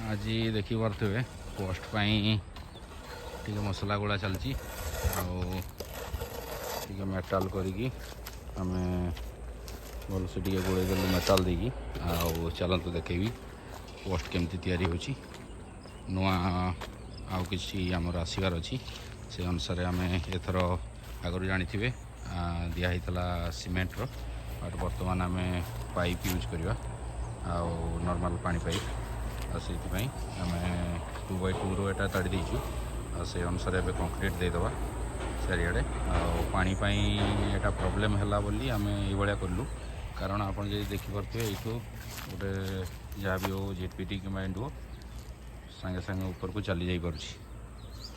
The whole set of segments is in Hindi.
आज देखी पारे पोस्ट पाई मसला गुड़ा चलती मेटाल करी आम भल से गोड़े देलु मेटाल देकी चलतु देखेबी पोस्ट केमती तैयारी होची नुआ आउ कि आमर आसबार अच्छी से अनुसार आम एथर आगु जानी दिहला सीमेंटर बट बर्तमान आम पाइप यूज करवा नॉर्मल पानी पाइप से आम 2x2 रो एटा ताड़ी देचु से अनुसार एवं कंक्रीट देदेवा चारिड़े पानी एटा प्रॉब्लम है बोली आम ये कलु कारण आप देखिपे ये गोटे जहाँ भी हो जेटपीटी कि इंडो सांगे सांगे ऊपर को चली जाई पारुछि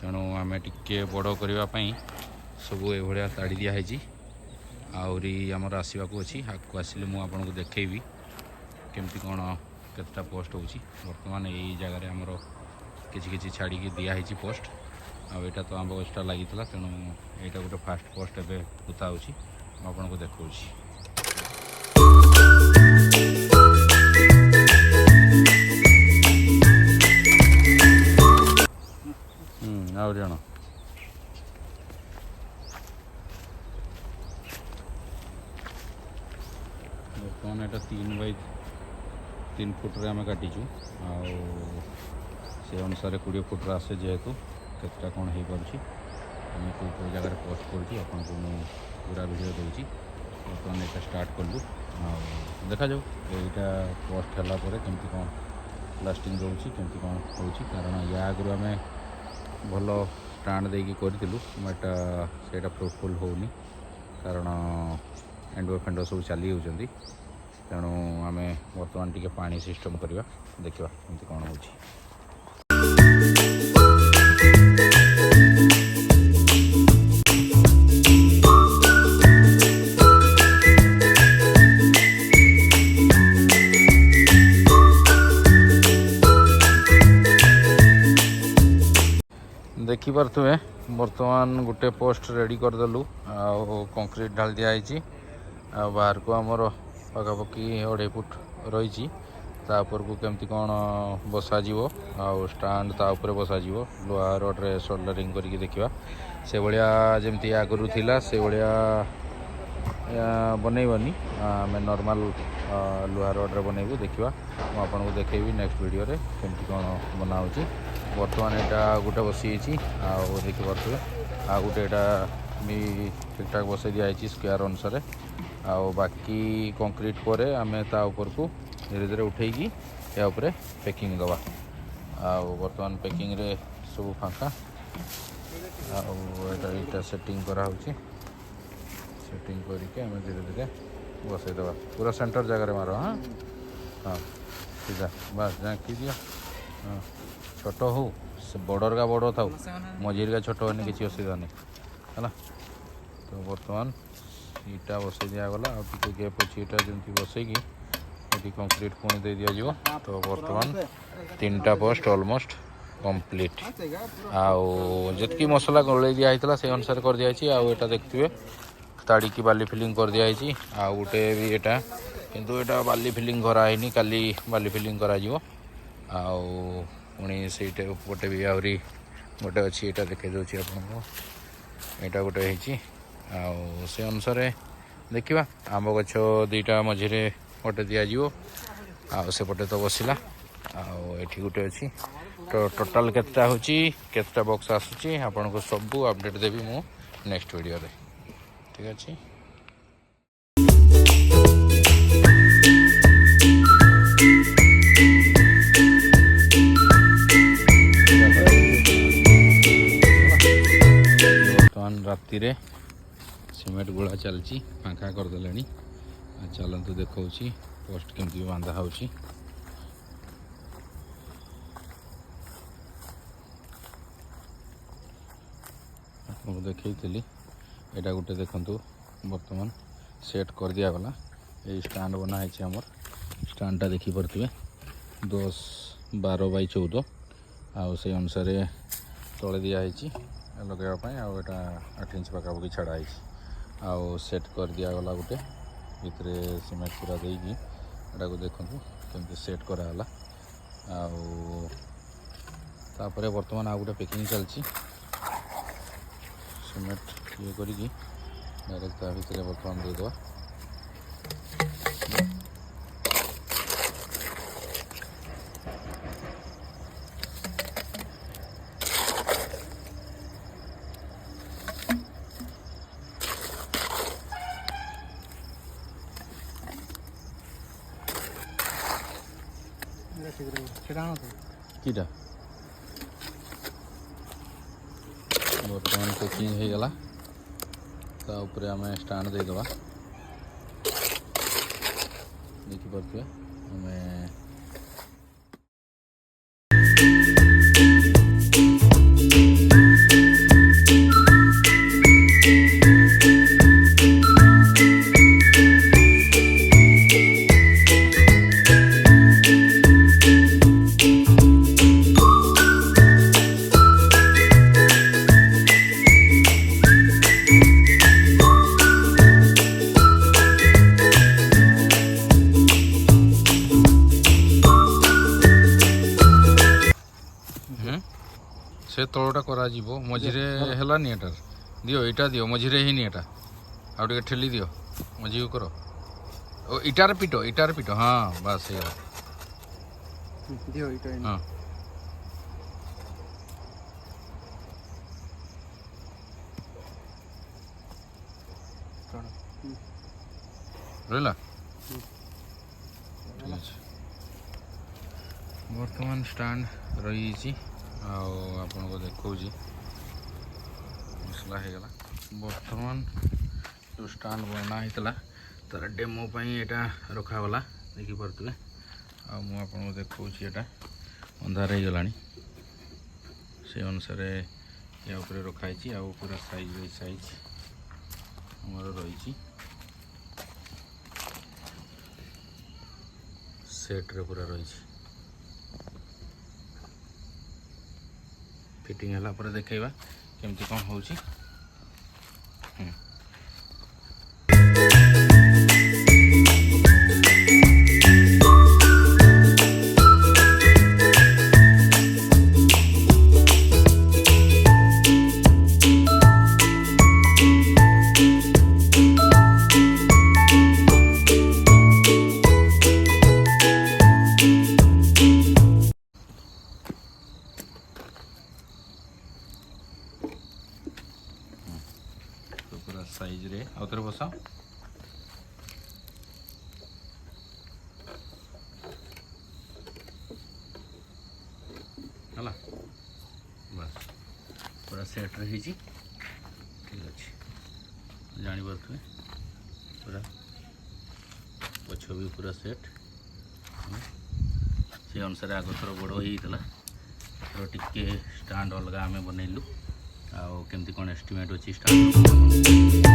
तेणु आम टिके बड़ करने सब ये ताड़ी दिखाई आहरी आमर आसवाक अच्छी आगे आसिले मुझे देखी केमती कौन केतटा पोस्ट होची बर्तमान यही जगह आमर किसी छाड़ी दिखाई पोस्ट आईटा तो आंब गछटा लगी तेणु यहाँ गोटे फास्ट पोस्ट एवं पुता आपन को देखा आण बर्तमान यहाँ 3x3 फुट रे आम काटिचु से अनुसार 20 फुट आसे जेहेतु केतटा कौन हो पार्टी आम कौ जगह पोस्ट करुँच आपन को पूरा वीडियो दूसरी बर्तमान यहाँ स्टार्ट कलु देखा जाऊ यहाँ पोस्ट है केमती कौन लास्टिंग रोचे केमती कौन हो कारण या आगु आम भल स्टाण्ड देकी करूँ से फ्रूटफुल होनी कारण एंडो फेंडो सब चली होती तेणु आम बर्तमान टी पानी सिस्टम करवा देखा केमती कौन हो देखिपे बर्तमान गोटे पोस्ट रेडी करदेलु कंक्रीट ढाल दिखाई बाहर को आमर पखापाखि 2.5 फुट रही तापर को केमती कौन बसा स्टाण्ड तापर बसा लुहा रड्रे सोल्डरिंग करके देखा से भाया जमी आगु थिला से भाया बनईबनी आम नॉर्मल लुहा रड्रे बनईबू देखा मुझे देखेबी नेक्स्ट वीडियो रे केमती कौन बनाऊँगी बर्तमान यहाँ गोटे बसी देखिपे आ गोटे भी ठीक ठाक बसई दिखाई स्क्वायर अनुसार बाकी कंक्रीट पर आम ता ऊपर को धीरे धीरे उठेकी या ऊपर पैकिंग दवा बर्तमान पैकिंग रे सब फांका आटा सेटिंग करा सेटिंग करके आम धीरे धीरे बसई दवा पूरा सेंटर जगह मार हाँ हाँ सीधा बस झाँकी दिया हाँ छोट हो बॉर्डर का बड़ था मझीर का छोट होने किसी असुविधा नहीं है तो बर्तमान ईटा बसई दिगला आगे गैप अच्छी ईटा जमी बसईकी ये कंक्रीट पुणी दे दिया तो बर्तमान 3टा पोस्ट ऑलमोस्ट कंप्लीट आतकी मसला गलई दिखाई से अनुसार कर दिखाई आटा देखते ताड़ी की बाली फिलिंग कर दिखाई गोटे भी यहाँ किंतु यहाँ बाली फिलिंग कराई काली बाली फिलिंग करा पुणी से गोटे भी आहरी गोटे अच्छी यहाँ देखा दूसरी आपको यहाँ गोटे से अनुसार देखा आंब गछ 2टा मझे गोटे दिज्व आसेपटे तो बसला आठी गोटे अच्छी तो टोटाल केतटा होता बक्स आसूँ आपन को सब अपडेट देवी मु नेक्स्ट वीडियो रे ठीक अच्छे राति रे सीमेंट गुड़ा चलची फांका करदे चलतु देखा पोस्ट केमती बांधा हो देखी यहाँ गोटे देखु बर्तमान सेट कर दिगला ये स्टाण्ड बनाई आमर स्टाण्डटा देखिपे 10-12x14 से अनुसार तले दिखाई लगेवाई आटा 8 इंच पखापाखि छाड़ाई सेट कर दिगला गोटे भितर सीमेंट पूरा देकी यहाँ को देखो केमती सेट कराला तापर बर्तमान आउ गोटे पैकिंग चलती सीमेंट ये करिकी डायरेक्ट ता भितर बर्तमान देदेवा किटा बर्तमान पैकिंग हो गला ता ऊपर आम स्टाण देदेवा देखिपे आम से तलटा करा मझीरे हेलानी एटार दियो इटा दियो मझीरे ही एटा आउ टे ठेली दियो मझी को करो ओ इटार पिटो हाँ बस ये दियो इटा हाँ रहा ठीक है बर्तमान स्टांड रही आपण को देखो मसला हो गला बर्तमान जो स्टांड बना होता तार डेमो यहाँ रखागला देखिपे आपको देखा यहाँ अंधार हो गला से अनुसार या रखाई पूरा साइज आमर रही सेट्रे पूरा रही फिटिंग है पर देखा केमती कौन हो साइज रे आउथरे बसाओ हला बस पूरा सेट रही ठीक अच्छे जानी पारे पूरा पछ भी पूरा सेट से अनुसार आग थर बड़ होता टिके स्टांड अलग आम बनइलु आउ केमती कौन एस्टिमेट अच्छी स्टार्ट